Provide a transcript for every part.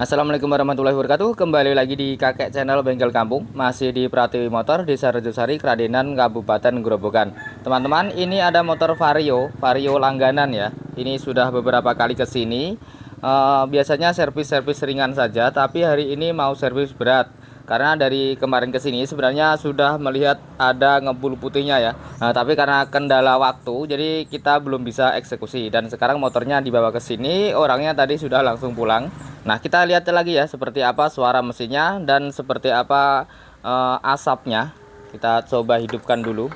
Assalamualaikum warahmatullahi wabarakatuh. Kembali lagi di Kakek Channel Bengkel Kampung. Masih di Pratiwi Motor, Desa Rejosari, Kradenan, Kabupaten Grobogan. Teman-teman, ini ada motor Vario langganan ya. Ini sudah beberapa kali ke sini. Biasanya servis-servis ringan saja, tapi hari ini mau servis berat. Karena dari kemarin ke sini sebenarnya sudah melihat ada ngebul putihnya ya. Nah, tapi karena kendala waktu, jadi kita belum bisa eksekusi. Dan sekarang motornya dibawa ke sini, orangnya tadi sudah langsung pulang. Nah, kita lihat lagi ya seperti apa suara mesinnya dan seperti apa asapnya. Kita coba hidupkan dulu.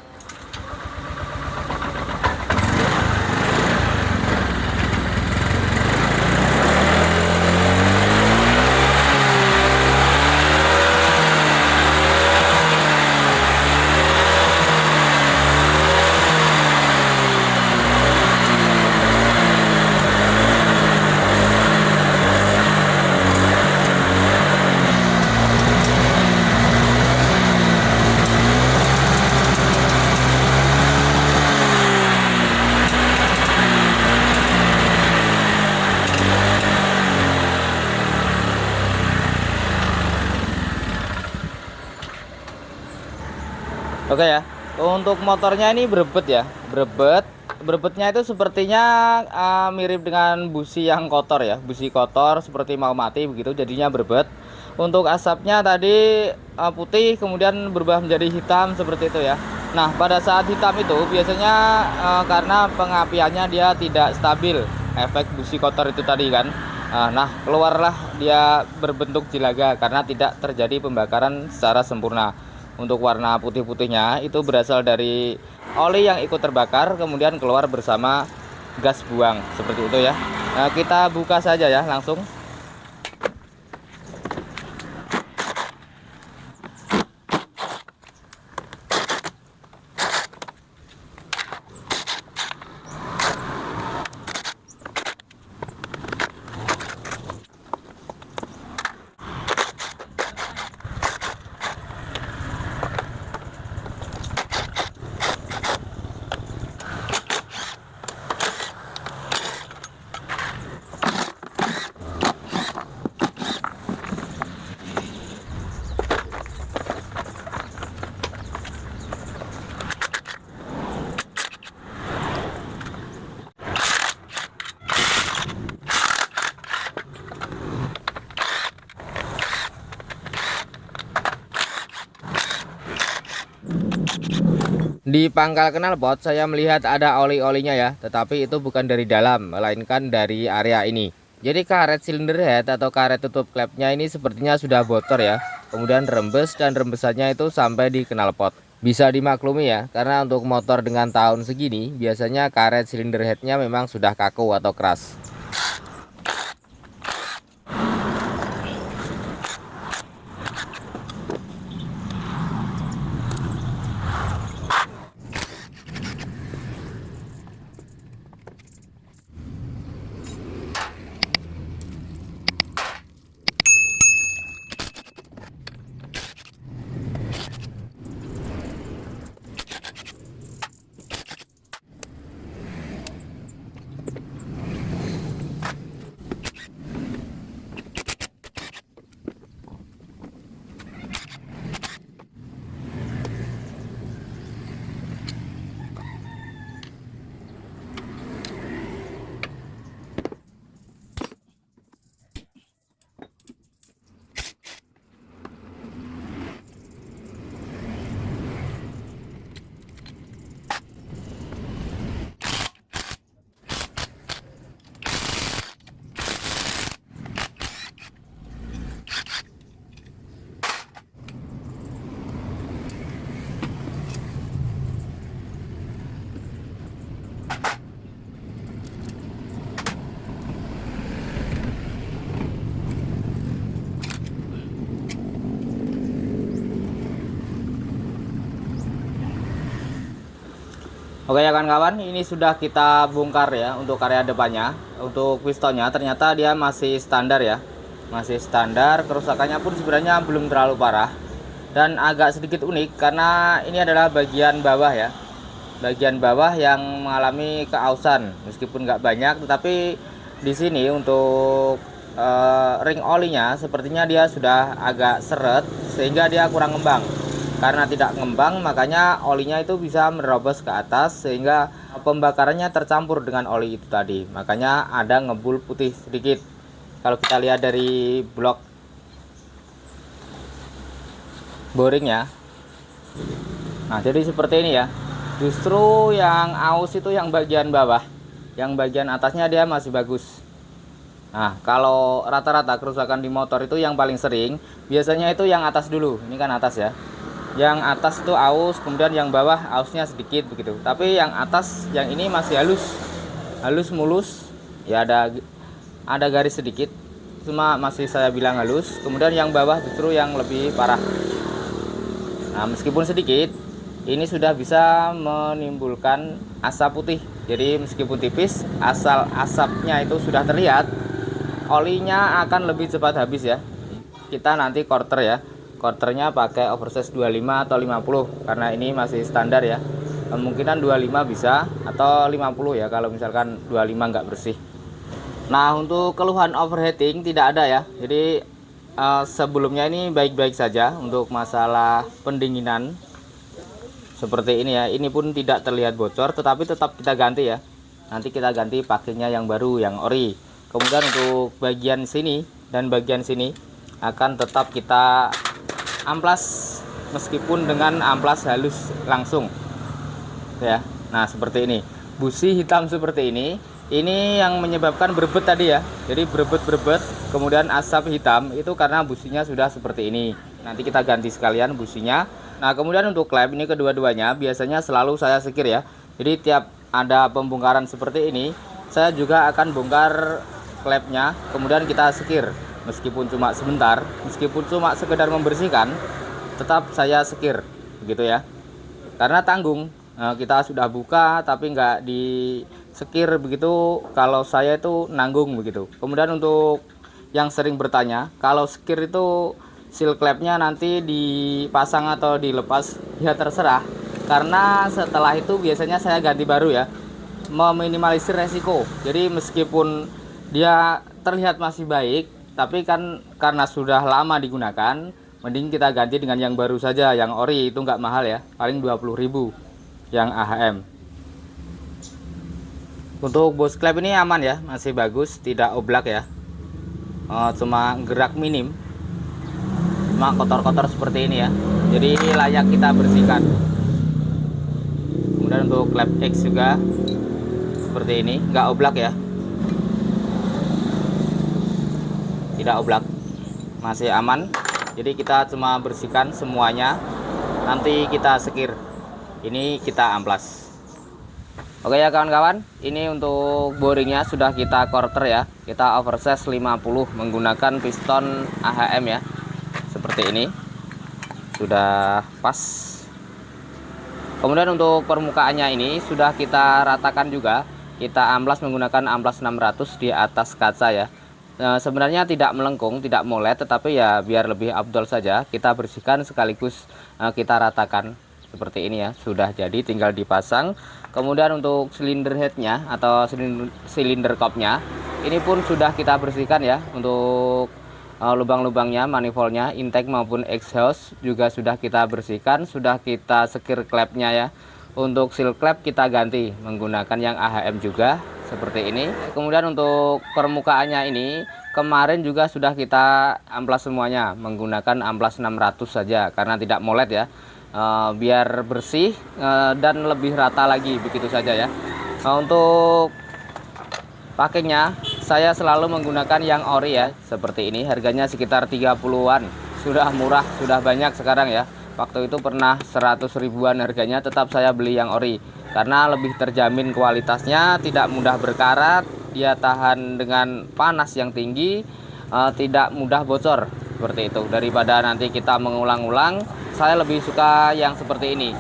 Oke ya, untuk motornya ini berebet ya, berebetnya itu sepertinya mirip dengan busi yang kotor ya, busi kotor seperti mau mati begitu, jadinya berebet. Untuk asapnya tadi putih kemudian berubah menjadi hitam seperti itu ya. Nah, pada saat hitam itu biasanya karena pengapiannya dia tidak stabil, efek busi kotor itu tadi kan. Nah, keluarlah dia berbentuk jelaga karena tidak terjadi pembakaran secara sempurna. Untuk warna putih-putihnya itu berasal dari oli yang ikut terbakar kemudian keluar bersama gas buang seperti itu ya. Nah, kita buka saja ya langsung. Di pangkal knalpot saya melihat ada oli-olinya ya, tetapi itu bukan dari dalam, melainkan dari area ini. Jadi karet silinder head atau karet tutup klepnya ini sepertinya sudah bocor ya. Kemudian rembes dan rembesannya itu sampai di knalpot. Bisa dimaklumi ya, karena untuk motor dengan tahun segini biasanya karet silinder headnya memang sudah kaku atau keras. Oke ya kawan-kawan, ini sudah kita bongkar ya untuk area depannya. Untuk pistonnya ternyata dia masih standar ya. Masih standar, kerusakannya pun sebenarnya belum terlalu parah. Dan agak sedikit unik karena ini adalah bagian bawah ya. Bagian bawah yang mengalami keausan meskipun nggak banyak, tetapi di sini untuk ring olinya sepertinya dia sudah agak seret sehingga dia kurang ngembang. Karena tidak ngembang makanya olinya itu bisa menerobos ke atas sehingga pembakarannya tercampur dengan oli itu tadi. Makanya ada ngebul putih sedikit. Kalau kita lihat dari blok boringnya. Nah, jadi seperti ini ya. Justru yang aus itu yang bagian bawah. Yang bagian atasnya dia masih bagus. Nah, kalau rata-rata kerusakan di motor itu yang paling sering biasanya itu yang atas dulu. Ini kan atas ya. Yang atas itu aus, kemudian yang bawah ausnya sedikit begitu. Tapi yang atas yang ini masih halus mulus. Ya ada garis sedikit, cuma masih saya bilang halus. Kemudian yang bawah justru yang lebih parah. Nah, meskipun sedikit, ini sudah bisa menimbulkan asap putih. Jadi meskipun tipis, asal asapnya itu sudah terlihat, olinya akan lebih cepat habis ya. Kita nanti quarter ya. Quarternya pakai oversize 25 atau 50 karena ini masih standar ya. Kemungkinan 25 bisa atau 50 ya kalau misalkan 25 nggak bersih. Nah, untuk keluhan overheating tidak ada ya. Jadi sebelumnya ini baik-baik saja untuk masalah pendinginan. Seperti ini ya. Ini pun tidak terlihat bocor tetapi tetap kita ganti ya. Nanti kita ganti pakainya yang baru yang ori. Kemudian untuk bagian sini dan bagian sini akan tetap kita amplas meskipun dengan amplas halus langsung ya. Nah, seperti ini busi hitam seperti ini yang menyebabkan berebet tadi ya. Jadi berebet kemudian asap hitam itu karena businya sudah seperti ini. Nanti kita ganti sekalian businya. Nah, kemudian untuk klep ini kedua-duanya biasanya selalu saya sekir ya. Jadi tiap ada pembongkaran seperti ini saya juga akan bongkar klepnya kemudian kita sekir. Meskipun cuma sebentar, meskipun cuma sekedar membersihkan, tetap saya sekir begitu ya. Karena tanggung, kita sudah buka tapi nggak disekir begitu. Kalau saya itu nanggung begitu. Kemudian untuk yang sering bertanya, kalau sekir itu seal klepnya nanti dipasang atau dilepas, ya terserah. Karena setelah itu biasanya saya ganti baru ya, meminimalisir resiko. Jadi meskipun dia terlihat masih baik, tapi kan karena sudah lama digunakan, mending kita ganti dengan yang baru saja, yang ori. Itu nggak mahal ya, paling 20.000 yang AHM. Untuk bos klep ini aman ya, masih bagus, tidak oblak ya. Cuma gerak minim, cuma kotor-kotor seperti ini ya. Jadi ini layak kita bersihkan. Kemudian untuk klep X juga seperti ini, nggak oblak ya. Tidak oblak, masih aman. Jadi kita cuma bersihkan semuanya, nanti kita sekir, ini kita amplas. Oke ya kawan-kawan, ini untuk boringnya sudah kita quarter ya. Kita oversize 50 menggunakan piston AHM ya, seperti ini sudah pas. Kemudian untuk permukaannya ini sudah kita ratakan juga, kita amplas menggunakan amplas 600 di atas kaca ya. Sebenarnya tidak melengkung, tidak molet, tetapi ya biar lebih afdol saja kita bersihkan sekaligus kita ratakan seperti ini ya. Sudah jadi, tinggal dipasang. Kemudian untuk silinder headnya atau silinder kopnya ini pun sudah kita bersihkan ya. Untuk lubang-lubangnya, manifoldnya, intake maupun exhaust juga sudah kita bersihkan, sudah kita sekir klepnya ya. Untuk seal klep kita ganti menggunakan yang AHM juga seperti ini. Kemudian untuk permukaannya ini kemarin juga sudah kita amplas semuanya menggunakan amplas 600 saja karena tidak molet ya. Biar bersih dan lebih rata lagi begitu saja ya. Untuk pakainya saya selalu menggunakan yang ori ya, seperti ini. Harganya sekitar 30-an. Sudah murah, sudah banyak sekarang ya. Waktu itu pernah 100 ribuan harganya, tetap saya beli yang ori karena lebih terjamin kualitasnya, tidak mudah berkarat, dia tahan dengan panas yang tinggi, tidak mudah bocor seperti itu. Daripada nanti kita mengulang-ulang, saya lebih suka yang seperti ini.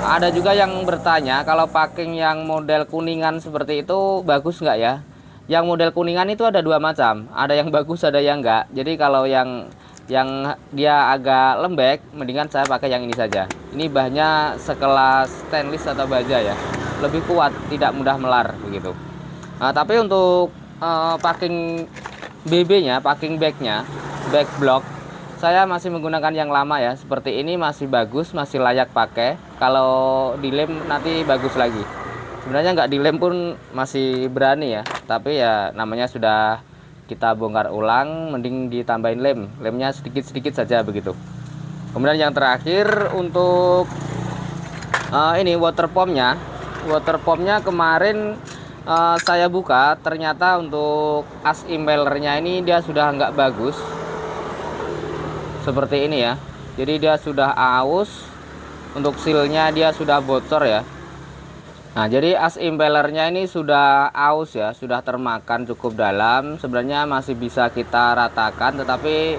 Ada juga yang bertanya kalau packing yang model kuningan seperti itu bagus nggak ya? Yang model kuningan itu ada dua macam, ada yang bagus, ada yang enggak. Jadi kalau yang dia agak lembek, mendingan saya pakai yang ini saja. Ini bahannya sekelas stainless atau baja ya, lebih kuat, tidak mudah melar begitu. Nah, tapi untuk packing BB-nya, packing bag-nya, back block, saya masih menggunakan yang lama ya. Seperti ini masih bagus, masih layak pakai. Kalau dilem nanti bagus lagi. Sebenarnya nggak dilem pun masih berani ya. Tapi ya namanya sudah kita bongkar ulang, mending ditambahin lem. Lemnya sedikit-sedikit saja begitu. Kemudian yang terakhir untuk ini water pumpnya. Water pumpnya kemarin saya buka, ternyata untuk as impellernya ini dia sudah nggak bagus seperti ini ya. Jadi dia sudah aus, untuk sealnya dia sudah bocor ya. Nah jadi as impellernya ini sudah aus ya, sudah termakan cukup dalam. Sebenarnya masih bisa kita ratakan, tetapi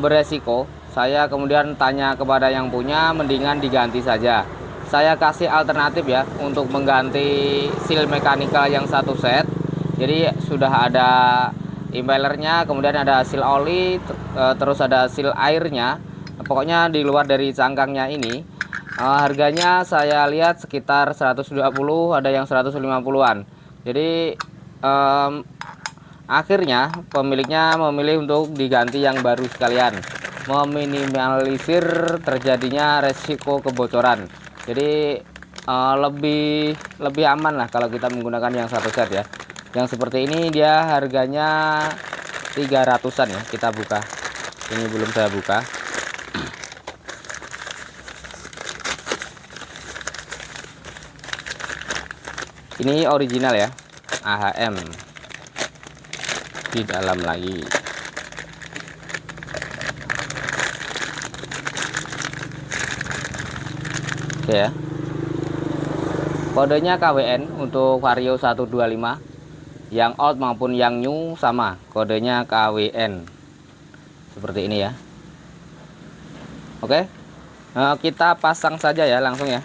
beresiko. Saya kemudian tanya kepada yang punya, mendingan diganti saja. Saya kasih alternatif ya untuk mengganti seal mekanikal yang satu set. Jadi sudah ada impellernya, kemudian ada seal oli, terus ada seal airnya. Pokoknya di luar dari cangkangnya ini. Harganya saya lihat sekitar 120, ada yang 150-an. Jadi akhirnya pemiliknya memilih untuk diganti yang baru sekalian, meminimalisir terjadinya resiko kebocoran. Jadi lebih aman lah kalau kita menggunakan yang satu set ya. Yang seperti ini dia harganya 300-an ya. Kita buka, ini belum saya buka. Ini original ya, AHM di dalam lagi. Oke ya. Kodenya KWN untuk Vario 125. Yang old maupun yang new sama, kodenya KWN. Seperti ini ya. Oke. Kita pasang saja ya langsung ya.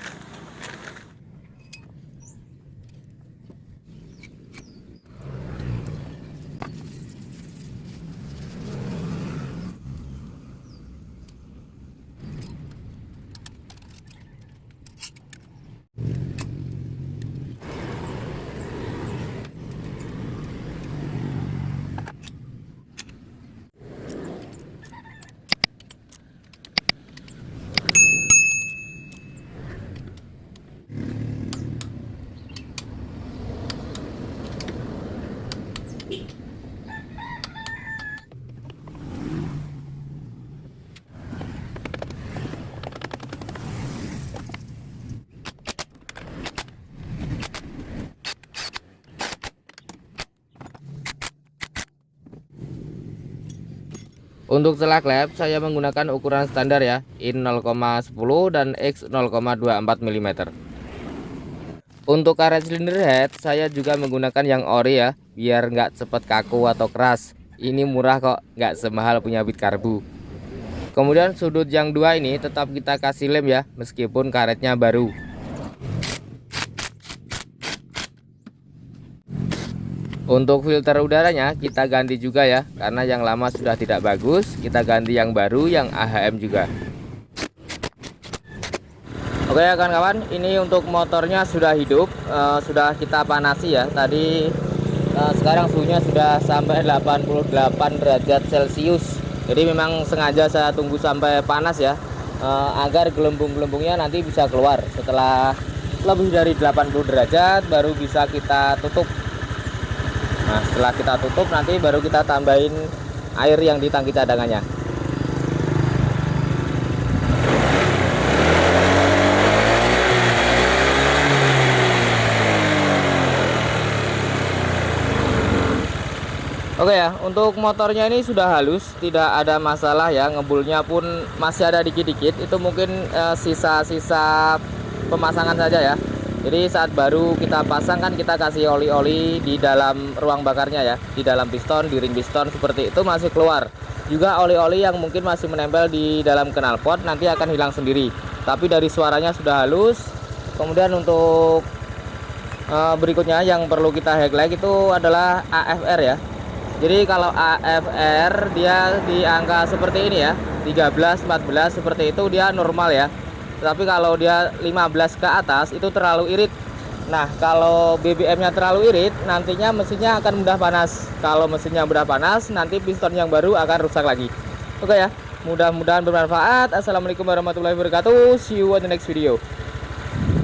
Untuk celak lap saya menggunakan ukuran standar ya, in 0,10 dan x 0,24 mm. Untuk karet silinder head saya juga menggunakan yang ori ya, biar nggak cepat kaku atau keras. Ini murah kok, nggak semahal punya bit karbu. Kemudian sudut yang dua ini tetap kita kasih lem ya, meskipun karetnya baru. Untuk filter udaranya kita ganti juga ya, karena yang lama sudah tidak bagus. Kita ganti yang baru, yang AHM juga. Oke ya kawan-kawan, ini untuk motornya sudah hidup, sudah kita panasi ya. Tadi sekarang suhunya sudah sampai 88 derajat Celcius. Jadi memang sengaja saya tunggu sampai panas ya, agar gelembung-gelembungnya nanti bisa keluar. Setelah lebih dari 80 derajat baru bisa kita tutup. Nah setelah kita tutup nanti baru kita tambahin air yang di tangki cadangannya. Oke ya, untuk motornya ini sudah halus, tidak ada masalah ya, ngebulnya pun masih ada dikit-dikit. Itu mungkin sisa-sisa pemasangan saja ya. Jadi saat baru kita pasang kan kita kasih oli-oli di dalam ruang bakarnya ya, di dalam piston, di ring piston seperti itu masih keluar. Juga oli-oli yang mungkin masih menempel di dalam knalpot nanti akan hilang sendiri. Tapi dari suaranya sudah halus. Kemudian untuk berikutnya yang perlu kita highlight itu adalah AFR ya. Jadi kalau AFR dia di angka seperti ini ya, 13, 14 seperti itu dia normal ya. Tapi kalau dia 15 ke atas itu terlalu irit. Nah, kalau BBM-nya terlalu irit, nantinya mesinnya akan mudah panas. Kalau mesinnya mudah panas, nanti piston yang baru akan rusak lagi. Oke ya, mudah-mudahan bermanfaat. Assalamualaikum warahmatullahi wabarakatuh. See you on the next video.